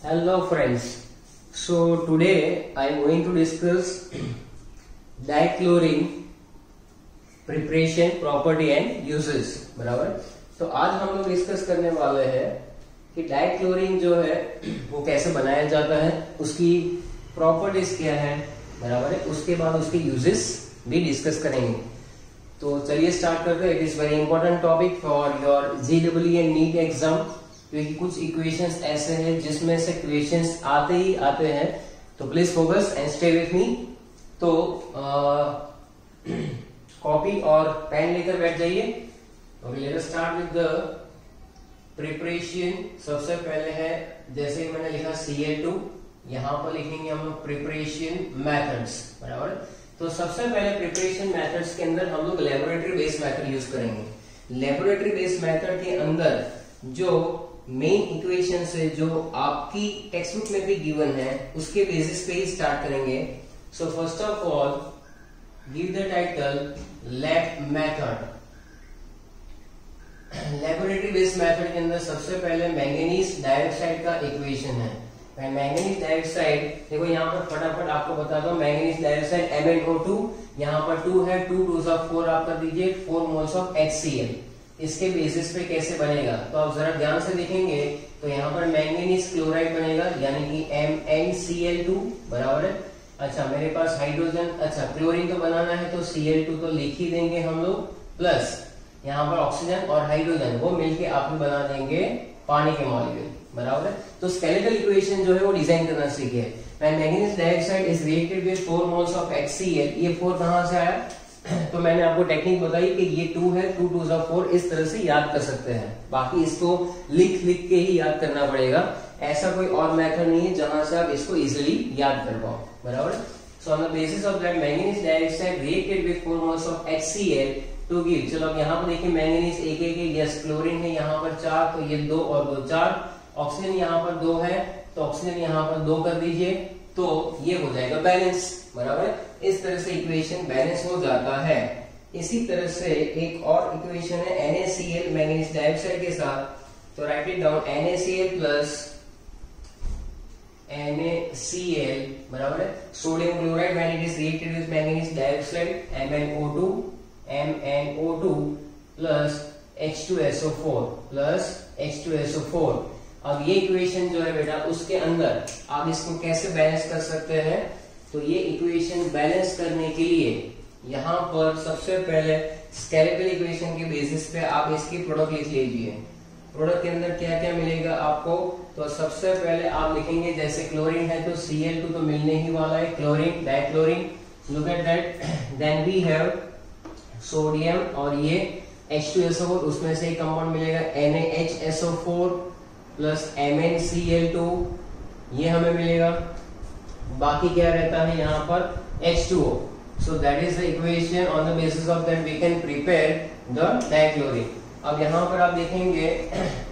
Hello friends. So today I am going to discuss dichlorine preparation, property and uses. बराबर. तो आज हम लोग डिस्कस करने वाले हैं कि डाइक्लोरीन जो है वो कैसे बनाया जाता है, उसकी प्रॉपर्टीज क्या है, बराबर है. उसके बाद उसके यूजेस भी डिस्कस करेंगे. तो चलिए स्टार्ट करते हैं. It is very important topic for your JEE and NEET exam, क्योंकि कुछ इक्वेशंस ऐसे हैं जिसमें से क्वेश्चंस आते ही आते हैं. तो please focus and stay with me. तो कॉपी और पेन लेकर बैठ जाइए. Okay, let us start with the preparation. सबसे पहले है, जैसे मैंने लिखा Cl2, यहां पर लिखेंगे हम लोग प्रिपरेशन मेथड्स, बराबर. तो सबसे पहले प्रिपरेशन मेथड्स के अंदर हम लोग लेबोरेटरी बेस्ड मेथड यूज करेंगे. लेबोरेटरी बेस्ड मेथड के अंदर जो मेन इक्वेशन से जो आपकी टेक्स्ट बुक में भी गिवन है उसके बेसिस पे ही स्टार्ट करेंगे. So first of all give the title lab method. Laboratory based method के अंदर सबसे पहले मैंगनीज डाइऑक्साइड का इक्वेशन है. मैंगनीज डाइऑक्साइड देखो, यहाँ पर फटाफट आपको बताता हूँ. मैंगनीज डाइऑक्साइड MnO2, यहाँ पर 2 है, 2 2 4 आप कर दीजिए, 4 मोल्स ऑफ HCl. इसके बेसिस पे कैसे बनेगा तो आप जरा ध्यान से देखेंगे तो यहाँ पर मैंगनीज क्लोराइड बनेगा, यानी कि MnCl2, बराबर है. अच्छा, मेरे पास हाइड्रोजन, अच्छा क्लोरीन तो बनाना है तो Cl2 तो लिख ही देंगे हम लोग, प्लस यहाँ पर ऑक्सीजन और हाइड्रोजन वो मिलके आप बना देंगे पानी के मॉलिक्यूल, बराबर है. तो स्केलेटल इक्वेशन जो है वो डिजाइन करना सीखे. Manganese dioxide is reacted with 4 moles of HCl. ये 4 कहां से आया तो मैंने आपको टेक्निक बताई कि ये 2 है, 2 2 4, इस तरह से याद कर सकते हैं. बाकी इसको लिख लिख के ही याद करना पड़ेगा. ऐसा कोई और मेथड नहीं है जहां से आप इसको इजीली याद कर पाओ, बराबर. So on the basis of that manganese dioxide reacted with 4 moles of HCl to give. चलो अब यहाँ पर देखिए मैंगनीज एक एक, यस क्लोरीन है यहाँ पर 4, तो ये 2 और 2 4. ऑक्सीजन यहाँ पर 2 है तो ऑक्सीजन यहाँ पर 2 कर दीजिए, तो ये हो जाएगा बैलेंस, बराबर है. इस तरह से इक्वेशन बैलेंस हो जाता है. इसी तरह से एक और इक्वेशन है NaCl मैंगनीज डाइऑक्साइड के साथ. तो right it down, NaCl plus NaCl, बराबर है. Sodium chloride when it is reacted with manganese dioxide MnO2 plus H2SO4. अब ये इक्वेशन जो है बेटा, उसके अंदर आप इसको कैसे बैलेंस कर सकते हैं. तो ये इक्वेशन बैलेंस करने के लिए यहाँ पर सबसे पहले स्केलेटल इक्वेशन के बेसिस पे आप इसकी प्रोडक्ट लिख लीजिए. प्रोडक्ट के अंदर क्या क्या मिलेगा आपको, तो सबसे पहले आप लिखेंगे जैसे क्लोरीन है तो Cl2 तो मिलने ही वाला है, chlorine dichlorine. Look at that. Then we have sodium और ये H2SO4, उसमें से एक कंपाउंड मिलेगा NaHSO4 प्लस MnCl2, ये हमें मिलेगा. बाकी क्या रहता है यहाँ पर H2O. So that is the equation. On the basis of that we can prepare the dichlorine. अब यहाँ पर आप देखेंगे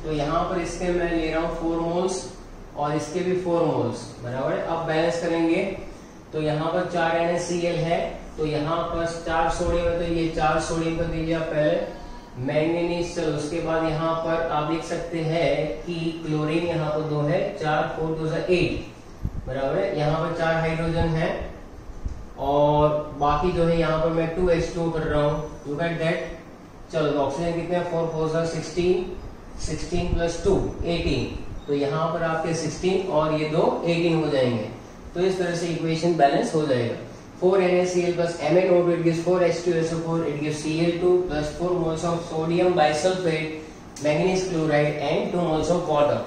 तो यहाँ पर इसके मैं ले रहा हूँ 4 मोल्स और इसके भी 4 मोल्स, बराबर है. अब बैलेंस करेंगे तो यहाँ पर 4 NaCl है, तो यहाँ पर 4 सोडियम है तो ये 4 सोडियम कर दीजिए आप पहले. मैंगनीज, चलो उसके बाद यहाँ पर आप देख सकते हैं कि क्लोरीन यहाँ पर 2 है, 4 4 2 8, बराबर है. यहाँ पर 4 हाइड्रोजन है और बाकी जो है यहाँ पर मैं 2H2 कर रहा हूँ. Look at that. चलो तो ऑक्सीजन कितने हैं, 4 4 16, 16 प्लस 2 18. तो यहाँ पर आपके 16 और ये 2 18 हो जाएंगे. तो इस तरह से इक्वेशन बैलेंस हो जाएगा. 4 NaCl plus MnO2, it gives 4 H2SO4, it gives Cl2 plus 4 moles of sodium bisulfate, manganese chloride and 2 moles of water.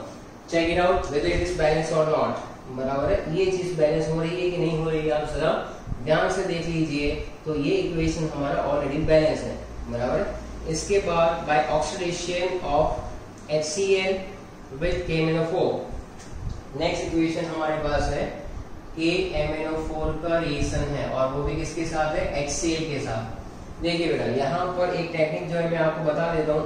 Check it out whether it is balanced or not. बराबर है. ये चीज balance हो रही है कि नहीं हो रही है, आप जरा ध्यान से देख लीजिए. तो ये इक्वेशन हमारा ऑलरेडी बैलेंस है, बराबर है. इसके बाद by oxidation of HCl with KMnO4, next equation हमारे पास है KMnO4 का रिएक्शन है और वो भी किसके साथ है, HCl के साथ. देखिए बेटा, यहाँ पर एक टेक्निक जो है मैं आपको बता देता हूँ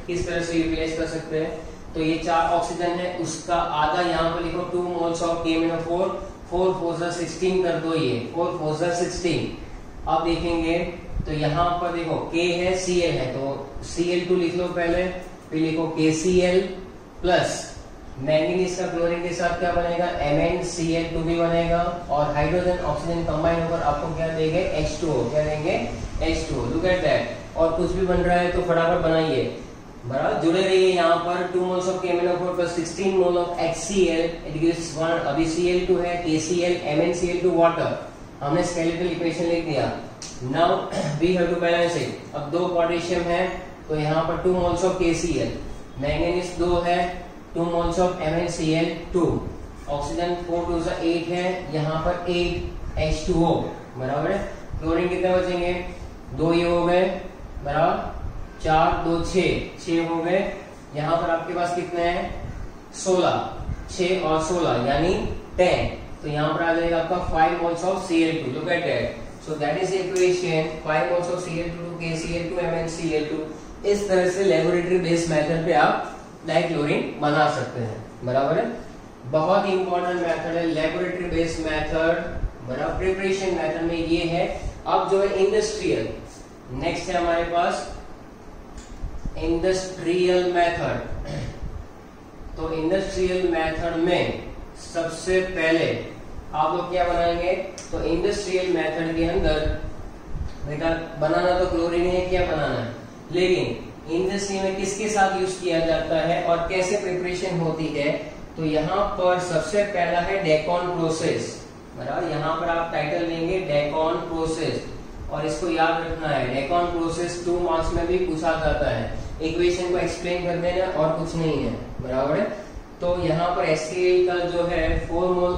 किस तरह से यूटिलाइज कर सकते हैं. तो ये 4 ऑक्सीजन है, उसका आधा यहाँ पर लिखो 2 मोल्स ऑफ KMnO4, 4 4 16 कर दो, ये 4 4 16. अब देखेंगे तो यहाँ पर देखो K है Cl है तो Cl2 लिख लो पहले, फिर लिखो KCl प्लस मैंगनीज का क्लोरीन के साथ क्या बनेगा, MnCl2 भी बनेगा, और हाइड्रोजन ऑक्सीजन कंबाइन होकर आपको क्या देंगे, H2O, क्या देंगे, H2O। Look at that. और कुछ भी बन रहा है तो फटाफट बनाइए, बराबर जुड़े रहिए। यहाँ पर 2 moles of KMnO4 plus 16 mole of HCl, it gives 1, अभी Cl2 है, KCl, MnCl2 वाटर, हमने स्केलेटल इक्वेशन लिख दिया। Now we have to balance it. अब 2 पोटेशियम है तो यहाँ पर 2 moles of KCl, मैंगनीज 2 है, 2 moles of MnCl2, ऑक्सीजन 4 2 8 है, यहाँ पर 8 H2O, बराबर है। क्लोरीन कितने बचेंगे, 2 ये हो गए, बराबर, 4 2 6 हो गए। यहाँ पर आपके पास कितने हैं, 16, 6 और 16 यानी 10, तो यहाँ पर आ जाएगा आपका 5 moles of Cl2। Look at that. So that is equation 5 moles of Cl2 to KCl2 MnCl2। इस तरह से लेबोरेटरी बेस्ड मेथड पे आप डाइक्लोरीन बना सकते हैं, बराबर है। बहुत इंपॉर्टेंट मेथड है लेबोरेटरी बेस्ड मेथड, बराबर। प्रिपरेशन मेथड में ये है। अब जो है इंडस्ट्रियल, नेक्स्ट है हमारे पास इंडस्ट्रियल मेथड। तो इंडस्ट्रियल मेथड में सबसे पहले आप लोग क्या बनाएंगे, तो इंडस्ट्रियल मेथड के अंदर बेटा बनाना तो क्लोरीन है, क्या बनाना है, लेकिन इंडस्ट्री में किसके साथ यूज किया जाता है और कैसे प्रिपरेशन होती है। तो यहाँ पर सबसे पहला है डेकॉन प्रोसेस, बराबर। यहाँ पर आप टाइटल लेंगे डेकॉन प्रोसेस, और इसको याद रखना है, डेकॉन प्रोसेस 2 मार्क्स में भी पूछा जाता है। इक्वेशन को एक्सप्लेन कर देना और कुछ नहीं है, बराबर है। तो यहाँ पर HCl का जो है 4 मोल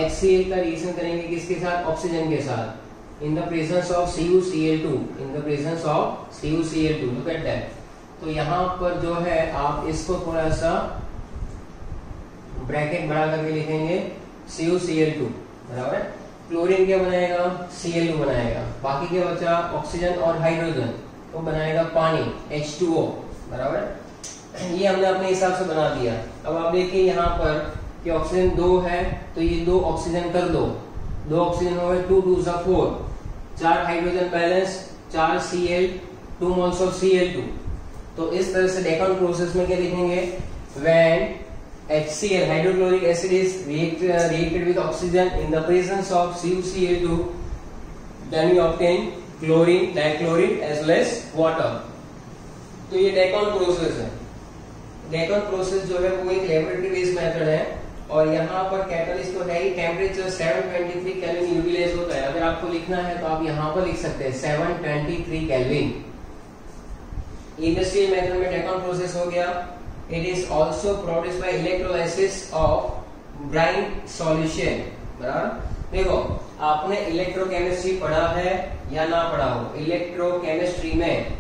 HCl का रिएक्शन करेंगे किसके साथ, ऑक्सीजन के साथ, in the presence of CuCl2, in the presence of CuCl2। Look at that. तो यहाँ पर जो है आप इसको थोड़ा सा ब्रैकेट बढ़ा करके लिखेंगे CuCl2, बराबर। क्लोरीन क्या बनाएगा, Cl2 बनाएगा, बाकी क्या बचा, ऑक्सीजन और हाइड्रोजन, तो बनाएगा पानी H2O, बराबर। ये हमने अपने हिसाब से बना दिया। अब आप देखिए यहाँ पर कि ऑक्सीजन 2 है तो ये 2 ऑक्सीजन कर दो, 2 ऑक्सीजन हो गए, 2 2 4, 4 hydrogen balance, 4 Cl, 2 moles of Cl2। तो इस तरह से डेकॉन प्रोसेस में क्या लिखेंगे, when HCl hydrochloric acid is reacted with oxygen in the presence of CuCl2, then we obtain chlorine, dichlorine as well as water। तो ये डेकॉन प्रोसेस है। डेकॉन प्रोसेस जो है वो एक लेबोरेटरी बेस्ड मेथड है, और यहाँ पर कैटलिस्ट तो है ही, टेम्परेचर 723 केल्विन यूटिलाइज होता है। अगर आपको लिखना है तो आप यहाँ पर लिख सकते हैं 723 केल्विन। इंडस्ट्रियल मेथड में डेकॉन प्रोसेस हो गया। It is also produced by electrolysis of brine solution, बराबर। देखो आपने इलेक्ट्रोकेमिस्ट्री पढ़ा है या ना पढ़ा हो, इलेक्ट्रोकेमिस्ट्री में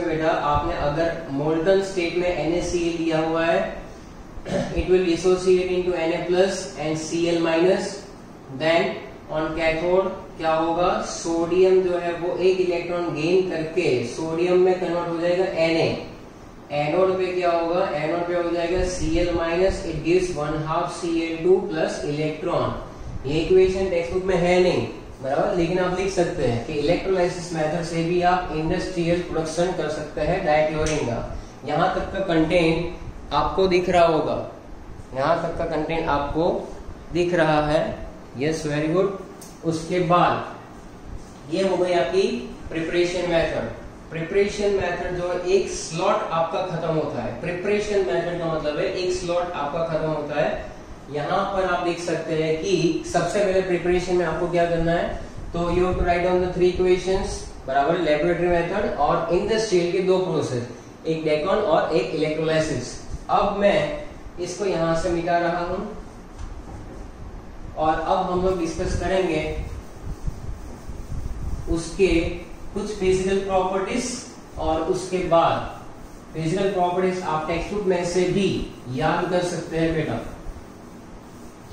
बेटा आपने अगर मोल्टन स्टेट में NaCl लिया हुआ है, it will dissociate into Na+ and Cl-, then on cathode क्या होगा, सोडियम जो है वो एक इलेक्ट्रॉन गेन करके सोडियम में कन्वर्ट हो जाएगा Na। एनोड पे क्या होगा, एनोड पे हो जाएगा Cl-, it gives 1/2 Cl2 plus electron. ये इक्वेशन टेक्स्ट बुक में है नहीं, बराबर, लेकिन आप लिख सकते हैं कि इलेक्ट्रोलाइसिस मेथड से भी आप इंडस्ट्रियल प्रोडक्शन कर सकते हैं डाइक्लोरीन का। यहाँ तक का कंटेंट आपको दिख रहा होगा, यहाँ तक का कंटेंट आपको दिख रहा है, यस, वेरी गुड। उसके बाद ये हो गई आपकी प्रिपरेशन मेथड। प्रिपरेशन मेथड जो है एक स्लॉट आपका खत्म होता है। प्रिपरेशन मेथड का मतलब है एक स्लॉट आपका खत्म होता है। यहाँ पर आप देख सकते हैं कि सबसे पहले प्रिपरेशन में आपको क्या करना है, तो you have to write down the 3 equations, बराबर, लेबोरेटरी मेथड और इंडस्ट्रियल के 2 प्रोसेस, एक डेकॉन और एक इलेक्ट्रोलाइसिस। अब मैं इसको यहां से मिटा रहा हूं और अब हम लोग डिस्कस करेंगे उसके कुछ फिजिकल प्रॉपर्टीज, और उसके बाद फिजिकल प्रॉपर्टीज आप टेक्स्ट बुक में से भी याद कर सकते हैं बेटा।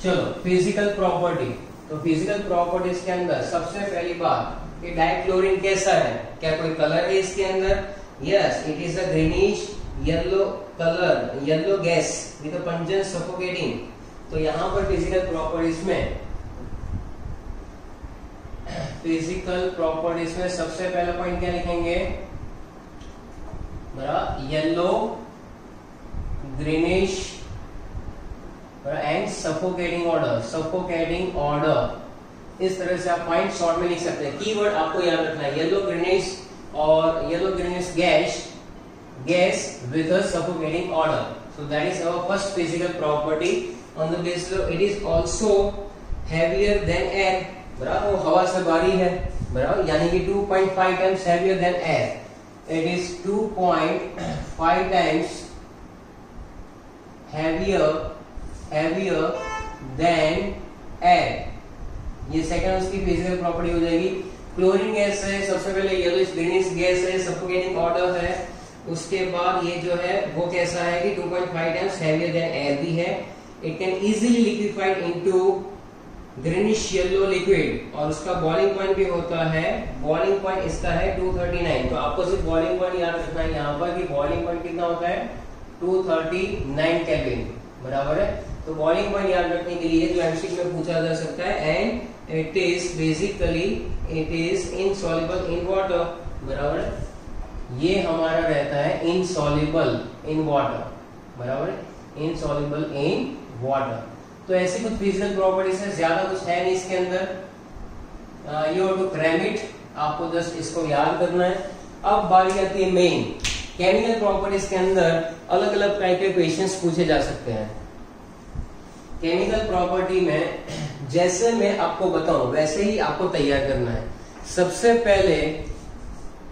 चलो फिजिकल प्रॉपर्टी, तो फिजिकल प्रॉपर्टीज के अंदर सबसे पहली बात कि डाइक्लोरीन कैसा है, क्या कोई कलर है इसके अंदर, yes, it is a greenish yellow colour, yellow gas with a pungent suffocating. तो यहां पर फिजिकल प्रॉपर्टीज में सबसे पहला पॉइंट क्या लिखेंगे, बराबर, yellow greenish suffocating order, suffocating order. इस तरह से आप पॉइंट शॉर्ट में लिख सकते हैं। कीवर्ड आपको याद रखना है येलो ग्रीनिश और yellow greenish gas with a suffocating order. So that is our first physical property on the basis of it is also heavier than air. बराबर, वो हवा से भारी है, बराबर, यानी कि 2.5 times heavier than air. It is 2.5 times heavier than air। ये सेकंड उसकी फिजिकल प्रॉपर्टी हो जाएगी। क्लोरीन गैस है, सबसे पहले येलोइश ग्रीनिश गैस है, सफोकेटिंग ऑर्डर है। उसके बाद ये जो है वो कैसा है कि 2.5 टाइम्स हेवियर देन एयर भी है। It can easily liquefied into greenish yellow liquid और उसका बॉइलिंग पॉइंट भी होता है। बॉइलिंग पॉइंट इसका है 239। तो आपको सिर्फ बॉइलिंग पॉइंट याद रखना है यहाँ पर कि बॉइलिंग पॉइंट कितना होता है 239 केल्विन, बराबर है। तो बॉइलिंग पॉइंट याद रखने के लिए जो एमसीक्यू में पूछा जा सकता है and it is basically it is insoluble in water, बराबर है। ये हमारा रहता है इनसॉल्युबल इन वाटर, बराबर है, इनसॉल्युबल इन वाटर। तो ऐसी कुछ फिजिकल प्रॉपर्टीज है, ज्यादा कुछ है नहीं इसके अंदर। You have to cram it, आपको जस्ट इसको याद करना है। अब बारी आती है मेन केमिकल प्रॉपर्टीज के अंदर अलग अलग टाइप के क्वेश्चंस पूछे जा सकते हैं। केमिकल प्रॉपर्टी में जैसे मैं आपको बताऊं वैसे ही आपको तैयार करना है। सबसे पहले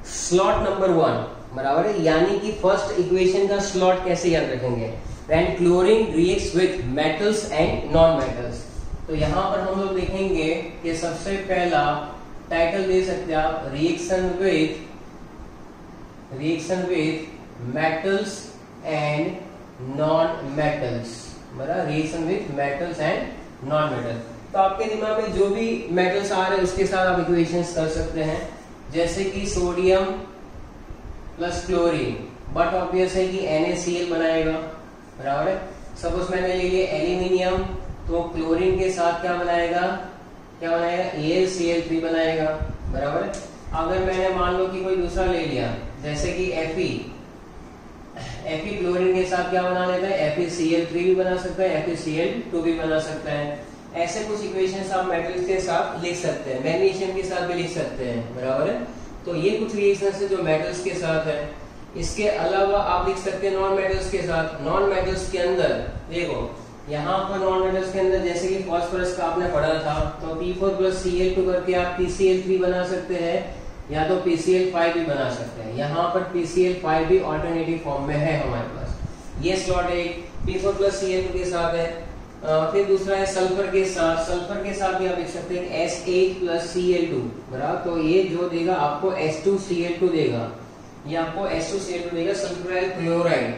स्लॉट नंबर 1, बराबर है, यानी कि फर्स्ट इक्वेशन का स्लॉट कैसे याद रखेंगे। When chlorine reacts with metals and non-metals, तो यहां पर हम लोग देखेंगे कि सबसे पहला टाइटल दे सकते हैं आप reaction with metals and non metals, बराबर, reaction with metals and non metal. तो आपके दिमाग में जो भी मेटल्स आ रहे हैं उसके साथ आप इक्वेशंस कर सकते हैं, जैसे कि sodium plus chlorine, but obvious है कि NaCl बनाएगा, बराबर है। सपोज मैंने ले लिया एल्यूमिनियम, तो क्लोरीन के साथ क्या बनाएगा AlCl3 बनाएगा, बराबर है। अगर मैंने मान लो कि कोई दूसरा ले लिया जैसे कि Fe क्लोरीन के साथ क्या बना लेता है FeCl3 भी बना सकता है, FeCl2 भी बना सकता है। ऐसे कुछ इक्वेशंस आप मेटल्स के साथ लिख सकते हैं, मैग्नीशियम के साथ भी लिख सकते हैं, बराबर है। तो ये कुछ रिएक्शंस है जो मेटल्स के साथ है। इसके अलावा आप लिख सकते हैं नॉन मेटल्स के साथ। नॉन मेटल्स के अंदर देखो, यहाँ पर नॉन मेटल्स के अंदर जैसे कि फास्फोरस का आपने पढ़ा था, तो P4 + Cl2 करके आप PCl3 बना सकते हैं या तो PCl5 भी बना सकते हैं। यहाँ पर PCl5 भी ऑल्टरनेटिव फॉर्म में है हमारे पास। ये स्लॉट एक P4 + Cl2 के साथ है। फिर दूसरा है सल्फर के साथ। सल्फर के साथ भी आप लिख सकते हैं S8 + Cl2, बराबर। तो ये जो देगा आपको S2Cl2 देगा, ये आपको H2Cl2 देगा, सल्फ्यूराइल क्लोराइड।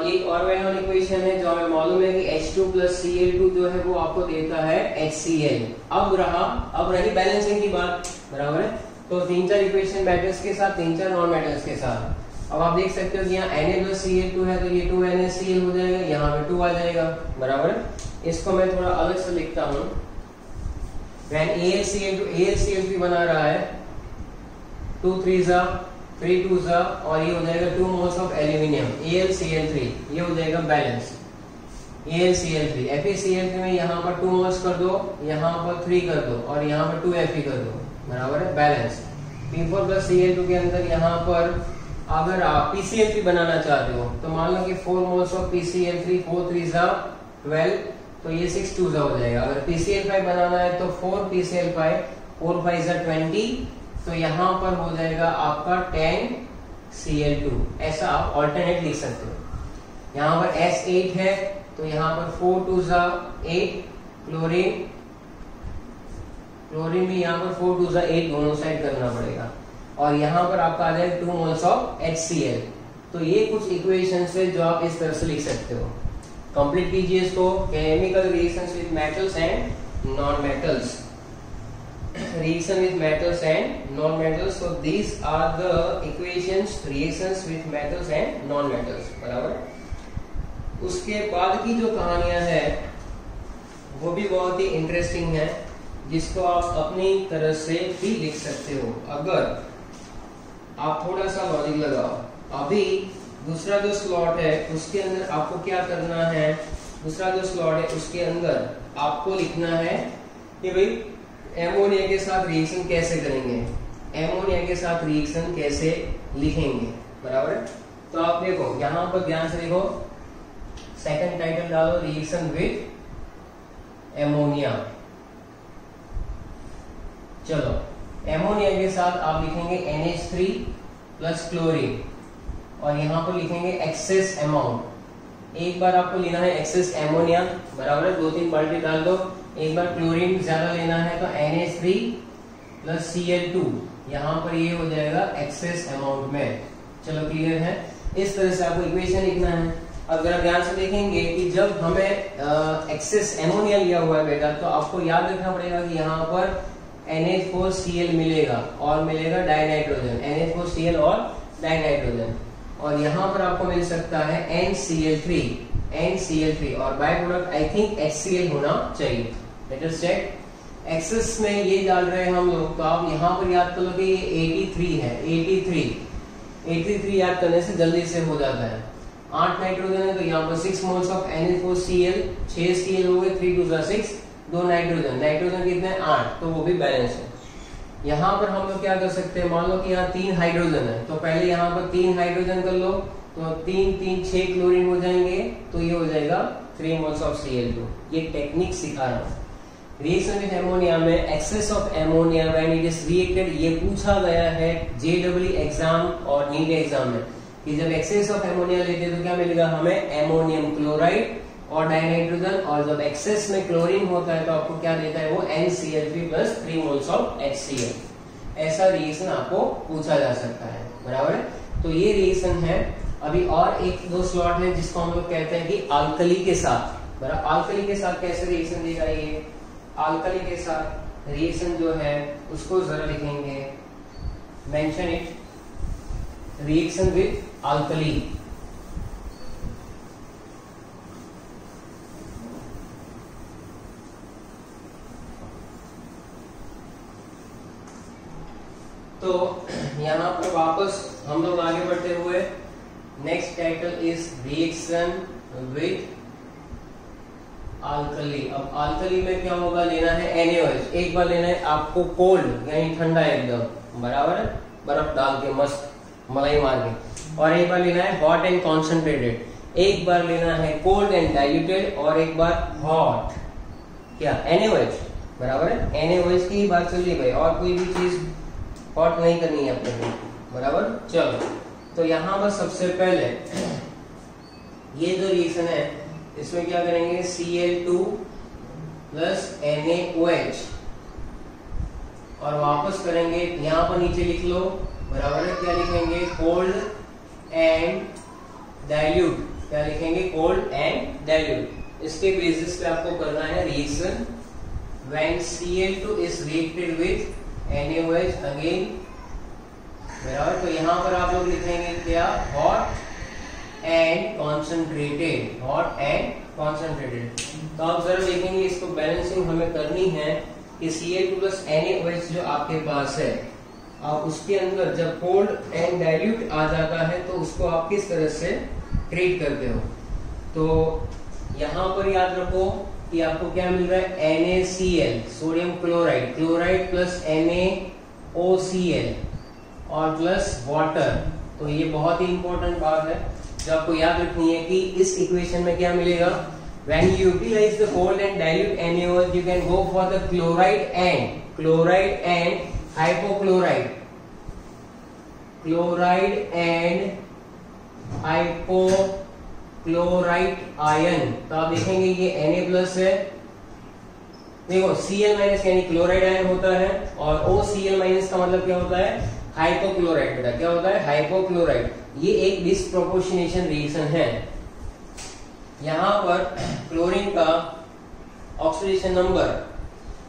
एक और वेल नोन इक्वेशन है जो हमें मालूम है कि H2 + Cl2 जो है वो आपको देता है HCl। अब रही बैलेंसिंग की बात, बराबर है। तो 3-4 इक्वेशन मेटल्स के साथ, 3-4 नॉन मेटल्स के साथ। अब आप देख सकते हो कि यहाँ Na + Cl2 है तो ये 2NaCl हो जाएगा, यहाँ पे 2 आ जाएगा, बराबर है। इसको मैं थोड़ा अलग से लिखता हूँ। AlCl3 बना रहा है 2 3 3 2 और ये हो जाएगा 2 मोल्स ऑफ एल्यूमिनियम AlCl3, ये हो जाएगा बैलेंस AlCl3। FeCl3 में यहाँ पर 2 मोल्स कर दो, यहाँ पर 3 कर दो और यहाँ पर 2 Fe कर दो, बराबर है, बैलेंस। P4 + Cl2 के अंदर यहाँ पर अगर आप PCl3 बनाना चाहते हो तो मान लो कि 4 मोल्स ऑफ PCl3, 4 3 12, तो ये 6 2 हो जाएगा। अगर PCl5 बनाना है तो 4 PCl5, 4 5 20, तो यहाँ पर हो जाएगा आपका 10 Cl2। ऐसा आप ऑल्टरनेट लिख सकते हो। यहाँ पर S8 है तो यहाँ पर 4 2 8, क्लोरीन भी यहाँ पर 4 2 8 दोनों साइड करना पड़ेगा और यहाँ पर आपका आ जाएगा 2 मोल्स ऑफ HCl। तो ये कुछ इक्वेशंस है जो आप इस तरह से लिख सकते हो। कंप्लीट कीजिए इसको। Chemical reactions with metals and non metals, reaction with metals and non-metals. So these are the equations, reactions with metals and non-metals, बराबर। उसके बाद की जो कहानियां हैं वो भी बहुत ही इंटरेस्टिंग है, जिसको आप अपनी तरह से भी लिख सकते हो अगर आप थोड़ा सा लॉजिक लगाओ। अभी दूसरा जो स्लॉट है उसके अंदर आपको क्या करना है दूसरा जो स्लॉट है उसके अंदर आपको लिखना है कि भाई एमोनिया के साथ रिएक्शन कैसे करेंगे, एमोनिया के साथ रिएक्शन कैसे लिखेंगे, बराबर है। तो आप देखो यहां पर ध्यान से देखो, सेकंड टाइटल डालो रिएक्शन विथ एमोनिया। चलो एमोनिया के साथ आप लिखेंगे NH3 प्लस क्लोरीन और यहां पर लिखेंगे एक्सेस अमाउंट। एक बार आपको लेना है एक्सेस एमोनिया, बराबर है, 2-3 बाल्टी डाल दो। एक बार क्लोरीन ज्यादा लेना है तो NH3 प्लस Cl2, यहां पर ये हो जाएगा एक्सेस अमाउंट में। चलो क्लियर है। इस तरह से आपको इक्वेशन लिखना है। अगर आप ध्यान से देखेंगे कि जब हमें एक्सेस एमोनिया लिया हुआ है बेटा, तो आपको याद रखना पड़ेगा कि यहाँ पर NH4Cl मिलेगा और मिलेगा डाइनाइट्रोजन, NH4Cl और डाइनाइट्रोजन, और यहाँ पर आपको मिल सकता है NCl3 और by product I think HCl होना चाहिए। Let us check. एक्सेस में ये डाल रहे हैं हम लोग, तो आप यहाँ पर याद कर लो कि ये 83 है, 83 याद करने से जल्दी से हो जाता है। 8 नाइट्रोजन है तो यहाँ पर 6 मोल्स ऑफ NH4Cl, 6 Cl हो गए, 3 2 6, 2 नाइट्रोजन कितने हैं 8, तो वो भी बैलेंस है। यहाँ पर हम लोग क्या कर सकते हैं, मान लो कि यहाँ 3 हाइड्रोजन है, तो पहले यहाँ पर 3 हाइड्रोजन कर लो, तो 3 6 क्लोरीन हो जाएंगे, तो ये हो जाएगा 3 मोल्स ऑफ Cl2। ये टेक्निक सिखा रहा हूँ। रिएक्शन विद एमोनिया में excess of ammonia when it is reacted, ये पूछा गया है JEE एग्जाम और नीट एग्जाम में कि जब एक्सेस ऑफ एमोनिया लेते हैं तो क्या मिलेगा हमें, एमोनियम क्लोराइड और डाइनाइट्रोजन, और जब एक्सेस में क्लोरीन होता है तो आपको क्या देता है वो NCl3 plus 3 moles of HCl। ऐसा रिएक्शन आपको पूछा जा सकता है, बराबर है। तो ये रिएक्शन है। अभी और 1-2 स्लॉट है जिसको हम लोग कहते हैं कि अल्कली के साथ, बराबर। अल्कली के साथ कैसे रिएक्शन देगा, ये अल्कली के साथ रिएक्शन जो है उसको जरा लिखेंगे, mention it, reaction with alkali. तो यहाँ पर वापस हम लोग आगे बढ़ते हुए, next title is reaction with alkali. अब अल्कली में क्या होगा, लेना है NaOH। एक बार लेना है आपको कोल्ड यानी ठंडा एकदम, बराबर है, बर्फ डाल के मस्त मलाई मार के, और एक बार लेना है हॉट एंड कॉन्सेंट्रेटेड। एक बार लेना है कोल्ड एंड डाइल्यूटेड और एक बार हॉट, क्या NaOH, बराबर है। NaOH की ही बात चल रही है भाई, और कोई भी चीज हॉट नहीं करनी है अपने को, बराबर। चलो तो यहाँ पर सबसे पहले ये जो रिएक्शन है इसमें क्या करेंगे, Cl2 प्लस NaOH, और वापस करेंगे यहाँ पर नीचे लिख लो, बराबर है। क्या लिखेंगे, कोल्ड एंड डाइल्यूट, क्या लिखेंगे, कोल्ड एंड डाइल्यूट। इसके बेसिस पे आपको करना है reaction when Cl2 is reacted with NaOH again, बराबर। तो यहाँ पर आप लोग लिखेंगे क्या, hot and concentrated, hot and concentrated. तो आप जरा देखेंगे इसको बैलेंसिंग हमें करनी है कि Cl2 प्लस NaOH जो आपके पास है, आप उसके अंदर जब कोल्ड एंड डाइल्यूट आ जाता है तो उसको आप किस तरह से ट्रीट करते हो। तो यहाँ पर याद रखो कि आपको क्या मिल रहा है, NaCl, sodium chloride, chloride plus NaOCl और प्लस वाटर। तो ये बहुत ही इंपॉर्टेंट बात है जो आपको याद रखनी है कि इस इक्वेशन में क्या मिलेगा, when you utilize the cold and dilute NaOH you can go for the chloride and hypochlorite, chloride and hypochlorite ion. तो आप देखेंगे ये Na प्लस है, देखो Cl माइनस यानी क्लोराइड आयन होता है, और OCl माइनस का मतलब क्या होता है, हाइपोक्लोराइड। बेटा क्या होता है, हाइपोक्लोराइड। ये एक डिस्प्रोपोर्शनेशन रिएक्शन है। यहाँ पर क्लोरीन का ऑक्सीडेशन नंबर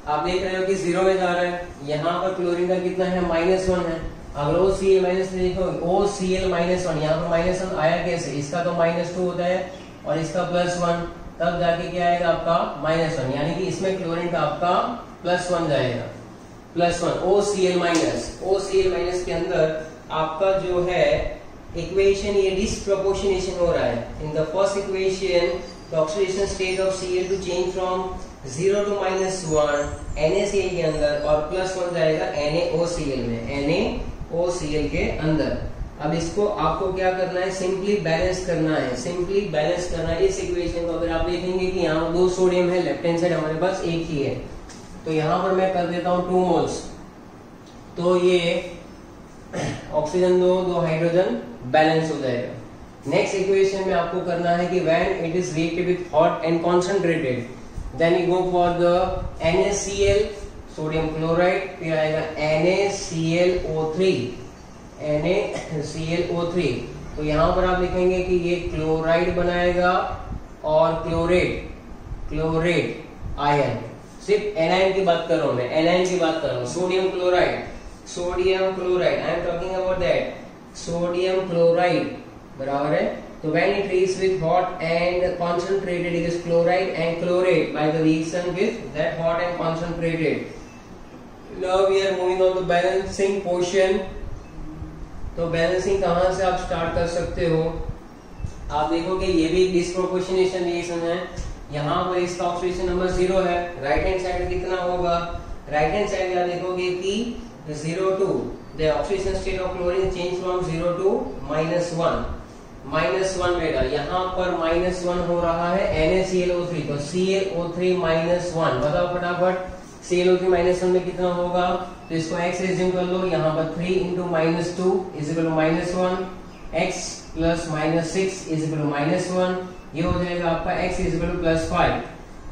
आप देख रहे हो कि 0 में जा रहा है, यहाँ पर क्लोरीन का कितना है, -1 है। अगर OCl माइनस देखो, OCl -1, यहाँ पर -1 आया कैसे, इसका तो -2 होता है और इसका +1, तब जाके क्या आएगा आपका -1, यानी कि इसमें क्लोरीन का आपका +1 जाएगा, +1 OCl माइनस के अंदर आपका जो है इक्वेशन, ये डिस्प्रोपोर्शनेशन हो रहा है। इन द फर्स्ट इक्वेशन तो oxidation state of Cl2 change from 0 to -1 NaCl के अंदर और +1 जाएगा NaOCl में, NaOCl के अंदर। अब इसको आपको क्या करना है, सिंपली बैलेंस करना है, सिंपली बैलेंस करना है। इस इक्वेशन को अगर आप देखेंगे कि यहाँ 2 सोडियम है, लेफ्ट हैंड साइड हमारे पास एक ही है, तो यहाँ पर मैं कर देता हूँ 2 मोल्स, तो ये ऑक्सीजन 2 हाइड्रोजन बैलेंस हो जाएगा। नेक्स्ट इक्वेशन में आपको करना है कि when it is reacted with hot and concentrated, then you go for the NaCl sodium chloride, फिर आएगा NaClO3, NaClO3। तो यहाँ पर आप लिखेंगे कि ये क्लोराइड बनाएगा और क्लोरेट आयन, सिर्फ एनायन की बात कर रहा हूं मैं, एनायन की बात कर रहा हूं। Sodium chloride I am talking about that, sodium chloride बराबर है। तो when it reacts with hot and concentrated, it is chloride and chlorate by the reaction with that hot and concentrated. Now we are moving on to balancing portion। तो balancing कहां से आप start कर सकते हो, आप देखोगे ये भी डिस्प्रोपोर्शनेशन रिएक्शन है। यहाँ पर इसका ऑक्सीडेशन नंबर 0 है, राइट हैंड साइड कितना होगा, राइट हैंड साइड आप देखोगे कि 0 to the oxidation state of chlorine change from 0 to -1 बेटा, यहाँ पर -1 हो रहा है NaClO3, तो ClO3 -1 बताओ फटाफट, ClO3 -1 में कितना होगा, तो इसको x एज्यूम कर लो, यहाँ पर 3 × -2 = -1, x + -6 = -1, ये हो जाएगा आपका x = +5,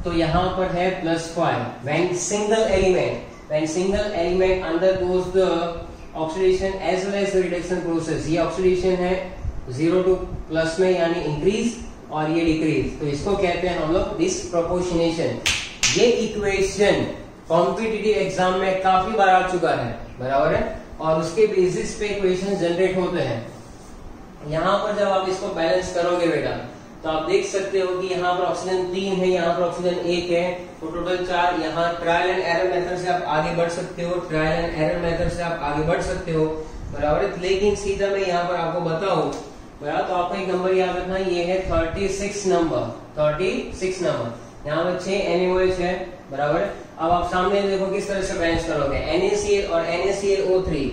तो यहाँ पर है +5। when single element undergoes the oxidation as well as the reduction process, ये ऑक्सीडेशन है 0 to प्लस में यानी इंक्रीज और ये डिक्रीज, तो इसको कहते हैं हम लोग डिस्प्रोपोर्शनेशन। ये इक्वेशन कॉम्पिटिटिव एग्जाम में काफी बार आ चुका है, बराबर है, और उसके बेसिस पे इक्वेशन जनरेट होते हैं। यहाँ पर जब आप इसको बैलेंस करोगे बेटा, तो आप देख सकते हो कि यहाँ पर ऑक्सीजन 3 है, यहाँ पर ऑक्सीजन 1 है, तो टोटल 4। यहाँ ट्रायल एंड एरर मेथड से आप आगे बढ़ सकते हो, बराबर है। लेकिन सीधा मैं यहाँ पर आपको बताऊं बराबर, तो आपको एक नंबर याद रखना, ये है 36 नंबर। यहाँ पर 6 NaOH है, बराबर है। अब आप सामने देखो किस तरह से बैलेंस करोगे, NaCl और NaClO3,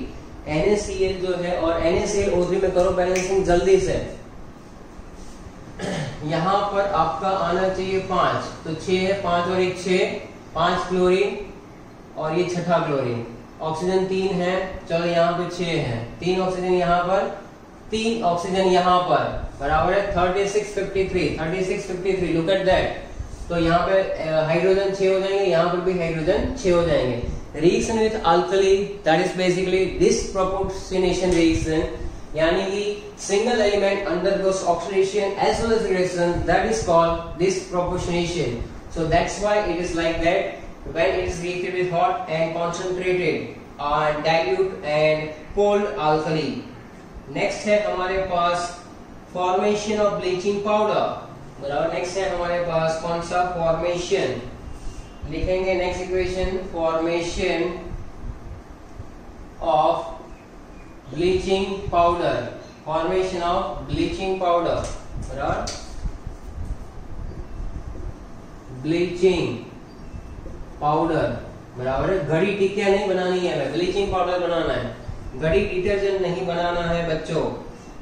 NaCl जो है और NaClO3 में करो बैलेंसिंग जल्दी से। यहाँ पर आपका आना चाहिए 5, तो 6 है, 5 और 1 6, 5 क्लोरीन और ये छठा क्लोरीन। ऑक्सीजन 3 है, चलो यहाँ पे 6 है, 3 ऑक्सीजन यहाँ पर, 3 ऑक्सीजन यहाँ पर, बराबर है 3653। Look at that. तो यहाँ पे हाइड्रोजन 6 हो जाएंगे, यहाँ पर भी हाइड्रोजन 6 हो जाएंगे। Reaction with alkali, that is basically disproportionation reaction, यानी कि single element undergoes oxidation as well as reaction, that is called disproportionation. So that's why it is like that when it is reacted with hot and concentrated dilute and cold alkali। Next है हमारे पास formation of bleaching powder, बराबर। Next है हमारे पास कौन सा, formation, लिखेंगे next equation, formation of bleaching powder, बराबर। Bleaching powder, बराबर है। घड़ी टिकिया नहीं बनानी है, ब्लीचिंग पाउडर बनाना है, घड़ी डिटर्जेंट नहीं बनाना है बच्चों,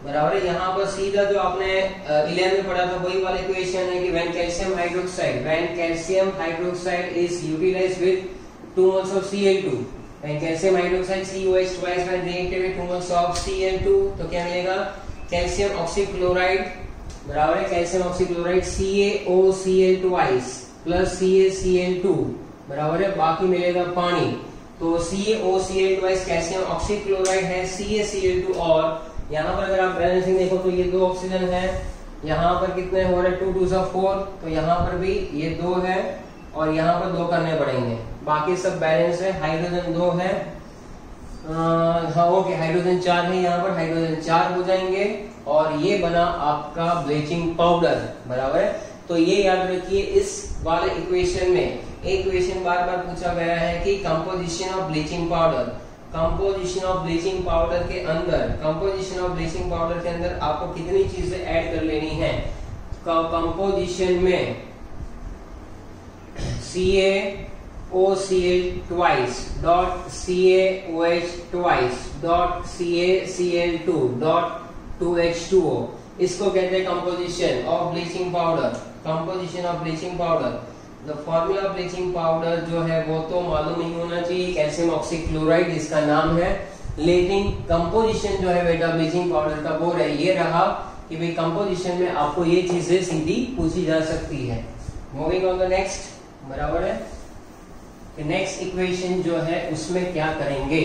बराबर है। यहाँ पर सीधा जो आपने 11 में पढ़ा था वही वाला इक्वेशन है कि when calcium hydroxide is utilized with 2 moles of Cl2, when calcium hydroxide COH twice when reacted with 2 moles of Cl2, तो क्या मिलेगा, कैल्शियम ऑक्सीक्लोराइड, बराबर है, calcium oxychloride CaOCl twice plus CaCl2, बराबर है, बाकी मिलेगा पानी। तो CaOCl twice कैल्शियम ऑक्सीक्लोराइड है, CaCl2, और यहाँ पर अगर आप बैलेंसिंग देखो तो ये 2 ऑक्सीजन है, यहाँ पर कितने हो रहे, 2 2 4, तो यहाँ पर भी ये 2 है और यहाँ पर 2 करने पड़ेंगे, बाकी सब बैलेंस है। हाइड्रोजन 2 है, हाँ ओके, हाइड्रोजन 4 है, यहाँ पर हाइड्रोजन 4 हो जाएंगे और ये बना आपका ब्लीचिंग पाउडर, बराबर है। तो ये याद रखिए, इस वाले इक्वेशन में एक क्वेश्चन बार बार पूछा गया है कि composition of bleaching powder, composition of bleaching powder के अंदर आपको कितनी चीजें ऐड कर लेनी है। कंपोजिशन में CaOCl twice dot CaOH twice dot CaCl2 dot 2H2O, इसको कहते हैं composition of bleaching powder. Composition of bleaching powder, the formula of bleaching powder जो है वो तो मालूम नहीं होना चाहिए, कैल्शियम ऑक्सीक्लोराइड इसका नाम है, लेकिन कंपोजिशन जो है बेटा ब्लीचिंग पाउडर का वो ये रहा कि भाई कंपोजिशन में आपको ये चीजें सीधी पूछी जा सकती है। मूविंग ऑन द नेक्स्ट, बराबर है। नेक्स्ट इक्वेशन जो है उसमें क्या करेंगे,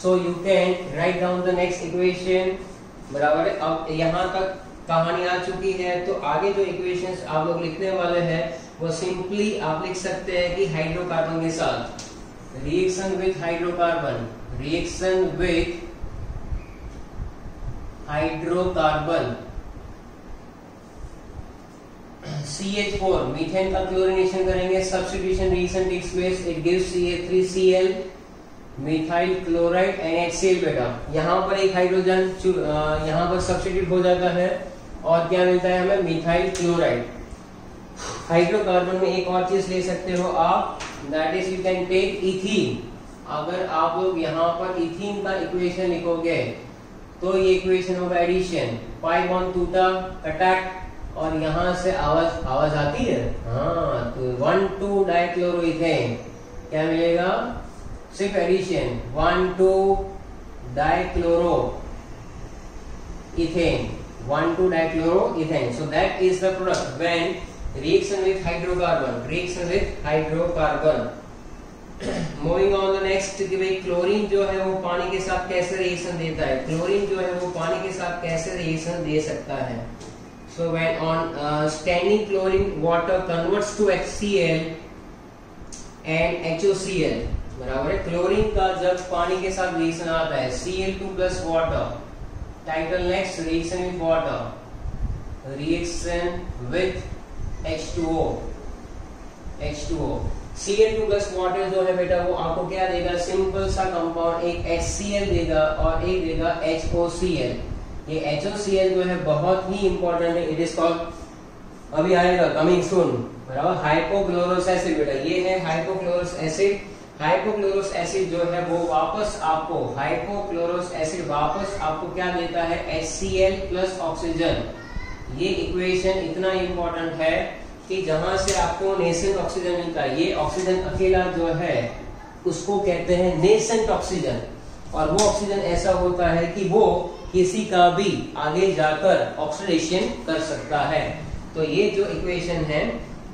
so you can write down the next equation, बराबर है। अब यहां तक कहानी आ चुकी है, तो आगे जो इक्वेशंस आप लोग लिखने वाले हैं वो सिंपली आप लिख सकते हैं कि हाइड्रोकार्बन के साथ reaction with hydrocarbon, reaction with hydrocarbon CH4 methane का क्लोरीनेशन करेंगे, substitution reaction takes place, it gives CH3Cl methyl chloride NaCl बेटा। यहाँ पर एक हाइड्रोजन यहाँ पर सब्स्टिट्यूट हो जाता है और क्या मिलता है हमें, मिथाइल क्लोराइड। हाइड्रोकार्बन में एक और चीज ले सकते हो आप, that is you can take ethene. अगर आप लोग यहाँ पर इथीन का इक्वेशन लिखोगे तो ये इक्वेशन होगा एडिशन, पाई बॉन्ड टूटा अटैक, और यहां से आवाज आती है, हाँ, तो 1,2 डाइक्लोरोइथेन क्या मिलेगा, सिर्फ addition 1,2 dichloro ethane, 1,2 dichloro ethane. So that is the product when reaction with hydrocarbon, reaction with hydrocarbon. Moving on the next, कि भाई क्लोरीन जो है वो पानी के साथ कैसे रिएक्शन देता है, क्लोरीन जो है वो पानी के साथ कैसे रिएक्शन दे सकता है। So when on standing chlorine water converts to HCl and HOCl, बराबर है। क्लोरीन का जब पानी के साथ रिएक्शन आता है Cl2 plus water, title next, reaction with water, reaction with H2O, H2O। Cl2 plus water जो है बेटा वो आपको क्या देगा, सिंपल सा कंपाउंड, एक HCl देगा और एक देगा HOCl। ये HOCl जो है बहुत ही इंपॉर्टेंट है, इट इज कॉल्ड, अभी आएगा कमिंग सून, बराबर, हाइपोक्लोरस एसिड बेटा। ये है हाइपोक्लोरस एसिड। हाइपोक्लोरस एसिड जो है वो वापस आपको, हाइपोक्लोरस एसिड वापस आपको क्या देता है, HCl प्लस ऑक्सीजन। ये इक्वेशन इतना इंपॉर्टेंट है कि जहां से आपको नेसेंट ऑक्सीजन मिलता है, ये ऑक्सीजन अकेला जो है उसको कहते हैं नेसेंट ऑक्सीजन, और वो ऑक्सीजन ऐसा होता है कि वो किसी का भी आगे जाकर ऑक्सीडेशन कर सकता है। तो ये जो इक्वेशन है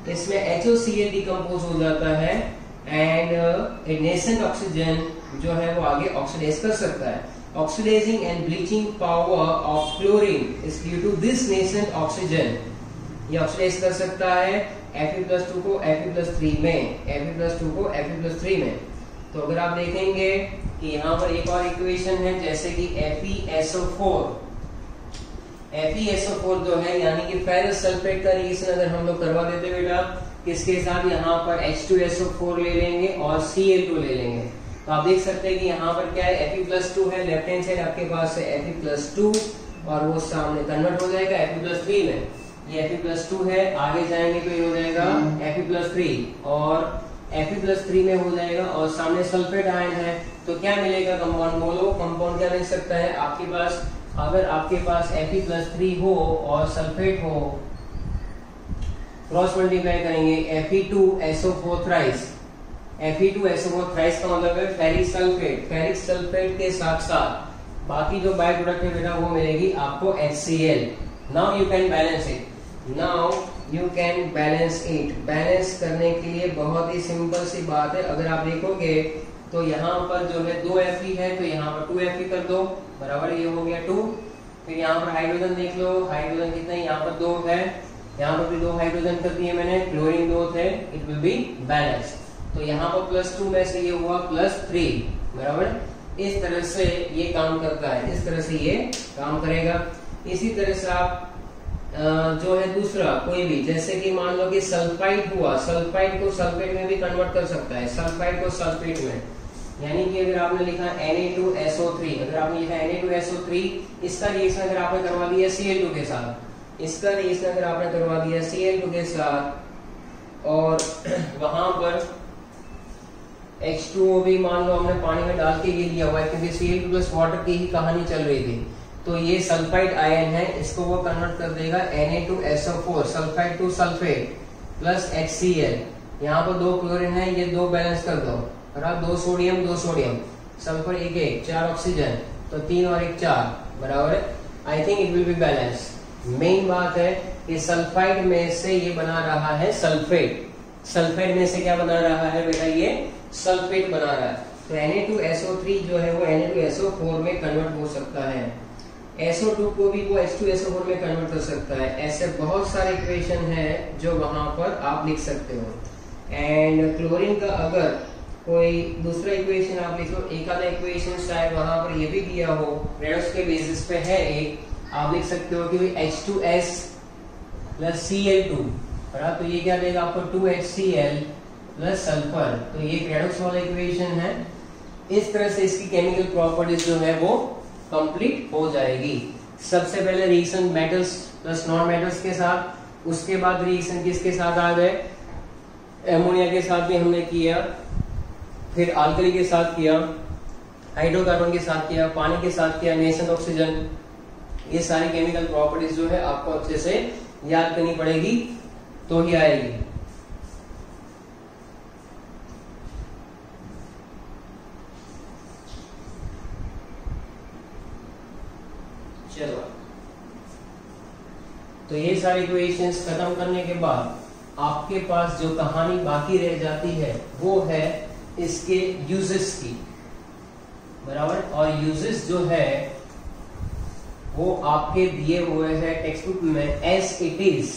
इसमें HOCl डिकम्पोज हो जाता है एंड ए नेसेंट ऑक्सीजन जो है वो आगे ऑक्सीडाइज कर सकता है। Oxidising and bleaching power of chlorine is due to this nascent oxygen. ये ऑक्सीडाइज कर सकता है Fe+2 को Fe+3 में, Fe+2 को Fe+3 में। तो अगर आप देखेंगे कि यहाँ पर एक और इक्वेशन है, जैसे कि FeSO4, FeSO4 जो है यानी कि फेरस सल्फेट का रिएक्शन अगर हम लोग करवा देते बेटा, किसके साथ, यहाँ पर H2SO4 ले लेंगे और Cl2 ले लेंगे। तो आप देख सकते हैं कि यहाँ पर क्या है, Fe+2 है, लेफ्ट हैंड साइड आपके पास है Fe+2 और वो सामने कन्वर्ट हो जाएगा Fe+3 में। ये Fe+2 है, आगे जाएंगे तो ये हो जाएगा Fe+3 और Fe+3 में हो जाएगा, और सामने सल्फेट आयन है। तो क्या मिलेगा कंपाउंड, बोलो कंपाउंड क्या मिल सकता है आपके पास, अगर आपके पास Fe+3 हो और सल्फेट हो, क्रॉस मल्टीप्लाई करेंगे Fe2SO4 थ्राइस, Fe2SO4 थ्राइस का मतलब है फेरिक सल्फेट। फेरिक सल्फेट के साथ साथ बाकी जो बाय प्रोडक्ट है बेटा वो मिलेगी आपको HCl। Now you can balance it, now you can balance it. Balance करने के लिए बहुत ही सिंपल सी बात है, अगर आप देखोगे तो यहाँ पर जो है 2 Fe है तो यहाँ पर 2 Fe कर दो, बराबर, ये हो गया 2। फिर यहाँ पर हाइड्रोजन देख लो, हाइड्रोजन कितने, यहाँ पर 2 है, यहाँ पर भी 2 हाइड्रोजन कर दिए मैंने, क्लोरीन 2 थे, इट विल बी बैलेंस। तो यहाँ पर +2 में से ये हुआ +3, बराबर। इस तरह से ये काम करता है, इस तरह से ये काम करेगा। इसी तरह से आप जो है दूसरा कोई भी, जैसे कि मान लो कि सल्फाइड हुआ, सल्फाइड को सल्फेट में भी कन्वर्ट कर सकता है, सल्फाइड को सल्फेट में। यानी कि अगर आपने लिखा Na2SO3, अगर आपने लिखा Na2SO3, इसका रिएक्शन अगर आपने करवा दिया Cl2 के साथ, इसका रिएक्शन अगर आपने करवा दिया Cl2 के साथ, और वहां पर H2O भी मान लो हमने पानी में डाल के ये लिया हुआ है, क्योंकि Cl2 प्लस वाटर की ही कहानी चल रही थी, तो ये सल्फाइड आयन है, इसको वो कन्वर्ट कर देगा Na2SO4, sulphide to sulphate plus HCl। यहाँ पर 2 क्लोरीन है, ये 2 बैलेंस कर दो, बराबर 2 सोडियम 2 सोडियम, सल्फर 1 1, 4 ऑक्सीजन, तो 3 और 1 4, बराबर है। I think it will be balance. Main बात है कि सल्फाइड में से ये बना रहा है सल्फेट, सल्फेट में से क्या बना रहा है बेटा, ये सल्फेट बना रहा है। तो Na2SO3 जो है वो Na2SO4 में कन्वर्ट हो सकता है, SO2 को भी वो H2SO4 में कन्वर्ट कर सकता है। ऐसे बहुत सारे इक्वेशन है जो वहां पर आप लिख सकते हो। एंड क्लोरीन का अगर कोई दूसरा इक्वेशन आप लिखो, एक आधा इक्वेशन शायद वहां पर ये भी दिया हो, रेडॉक्स के बेसिस पे है एक, आप लिख सकते हो कि H2S प्लस Cl2, बराबर, तो ये क्या देगा आपको 2HCl प्लस सल्फर, तो ये रेडॉक्स वाला इक्वेशन है। इस तरह से इसकी केमिकल प्रॉपर्टीज जो है वो कंप्लीट हो जाएगी। सबसे पहले reaction metals plus non metals के साथ, उसके बाद रिएक्शन किसके साथ आ गए, एमोनिया के साथ भी हमने किया, फिर अल्कली के साथ किया, हाइड्रोकार्बन के साथ किया, पानी के साथ किया, नेसेंट ऑक्सीजन। ये सारी केमिकल प्रॉपर्टीज जो है आपको अच्छे से याद करनी पड़ेगी तो ही आएगी। चलो, तो ये सारी इक्वेशंस खत्म करने के बाद आपके पास जो कहानी बाकी रह जाती है वो है इसके यूजेस की, बराबर। और यूजेस जो है वो आपके दिए हुए हैं टेक्स्ट बुक में एज इट इज,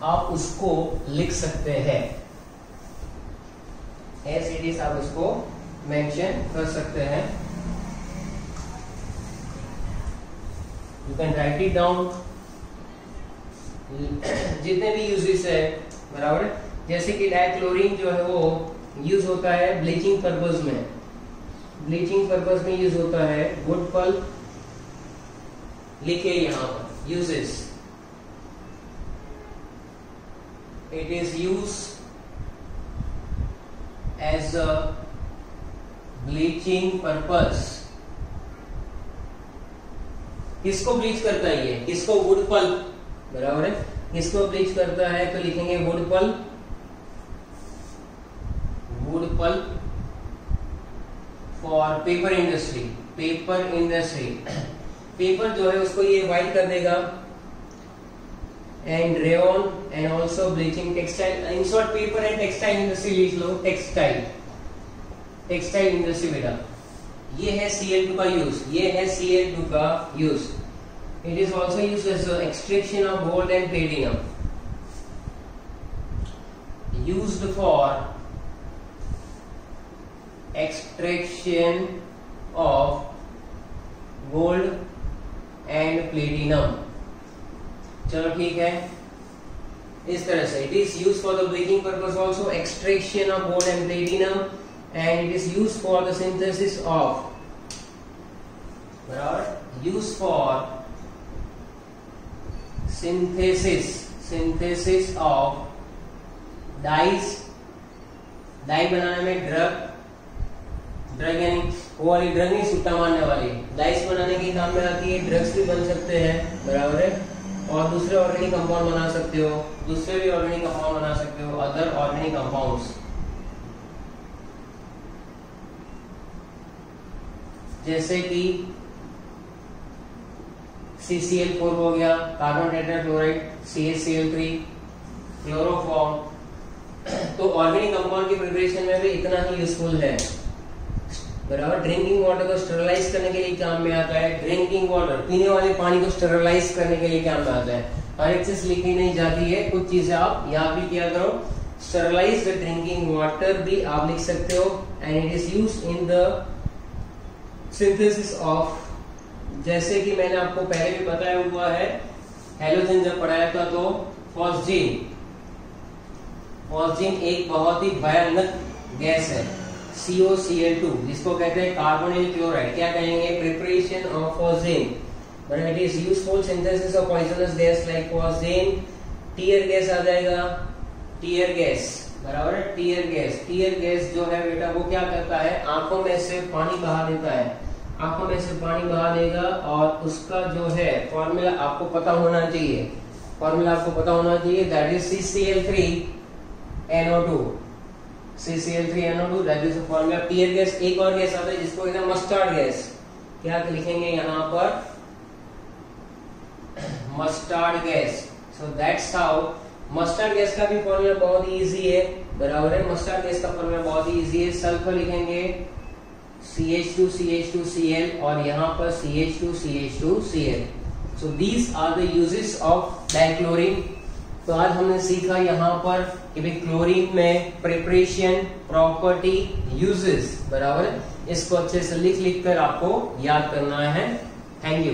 आप उसको लिख सकते हैं, एज इट इज आप उसको मेंशन कर सकते हैं। You can write it down. जितने भी यूजेस है, बराबर, जैसे कि डाइक्लोरीन जो है वो यूज होता है ब्लीचिंग पर्पस में, ब्लीचिंग पर्पस में यूज होता है। वुड पल्प लिखे यहाँ पर uses, it is use as a bleaching purpose. किसको ब्लीच करता है ये, किसको, वुड पल्प, बराबर है। किसको ब्लीच करता है तो लिखेंगे wood pulp, wood pulp for paper industry, paper industry. Paper जो है उसको ये व्हाइट कर देगा, and rayon and also bleaching textile, in short paper and textile industry लिख लो, टेक्सटाइल, टेक्सटाइल इंडस्ट्री बेटा। ये है Cl2 का यूज, ये है Cl2 का use. It is also use as extraction of gold and platinum, used for extraction of gold and platinum. चलो ठीक है, इस तरह से it is use for the bleaching purpose also, extraction of gold and platinum, and it is used for the synthesis of, बराबर, used for synthesis of dyes, dye बनाने में drug यानी वो वाली ड्रग नहीं, सुट्टा मारने वाली, डाइस बनाने के काम में आती है। ड्रग्स भी बन सकते हैं, बराबर है, और दूसरे ऑर्गेनिक कंपाउंड बना सकते हो, दूसरे भी ऑर्गेनिक कंपाउंड बना सकते हो, अदर ऑर्गेनिक कंपाउंड्स, जैसे कि CCl4 हो गया, कार्बन टेट्राक्लोराइड, CaCl3, क्लोरोफॉर्म। तो ऑर्गेनिक कंपाउंड की प्रिपरेशन में भी इतना ही यूजफुल है, बराबर। ड्रिंकिंग वाटर को स्टेरलाइज करने के लिए काम में आता है, ड्रिंकिंग वाटर, पीने वाले पानी को स्टेरलाइज करने के लिए काम में आता है। हर एक चीज लिखी नहीं जाती है, कुछ चीजें आप यहाँ भी किया करो। स्टेरलाइज ड्रिंकिंग वाटर भी आप लिख सकते हो, and it is used in the synthesis of, जैसे कि मैंने आपको पहले भी बताया हुआ है, हेलोजन जब पढ़ाया था तो फॉस्जीन, फॉस्जीन एक बहुत ही भयानक गैस है, COCl2 जिसको कहते हैं कार्बोनिल क्लोराइड, क्या कहेंगे, preparation of poison, when it is used for synthesis of poisonous gas like poison, tear gas आ जाएगा, टीयर गैस बराबर है, टीयर गैस। टीयर गैस जो है बेटा वो क्या करता है, आंखों में से पानी बहा देता है, आंखों में से पानी बहा देगा, और उसका जो है फॉर्मूला आपको पता होना चाहिए, फॉर्मूला आपको पता होना चाहिए, that is CCl3NO2, CCl3NO2 that is the formula. Tear gas एक और गैस आता है जिसको कहते हैं मस्टर्ड गैस, क्या लिखेंगे यहाँ पर, mustard gas. So that's how mustard gas का भी फॉर्मूला बहुत ही इजी है, बराबर है, मस्टर्ड गैस का फॉर्मूला बहुत ही इजी है। सल्फर लिखेंगे CH2CH2Cl और यहाँ पर CH2CH2Cl। So these are the uses of dichlorine. तो आज हमने सीखा यहाँ पर कि भाई क्लोरीन में प्रिपरेशन, प्रॉपर्टी, यूजेस, बराबर है, इसको अच्छे से लिख कर आपको याद करना है। Thank you.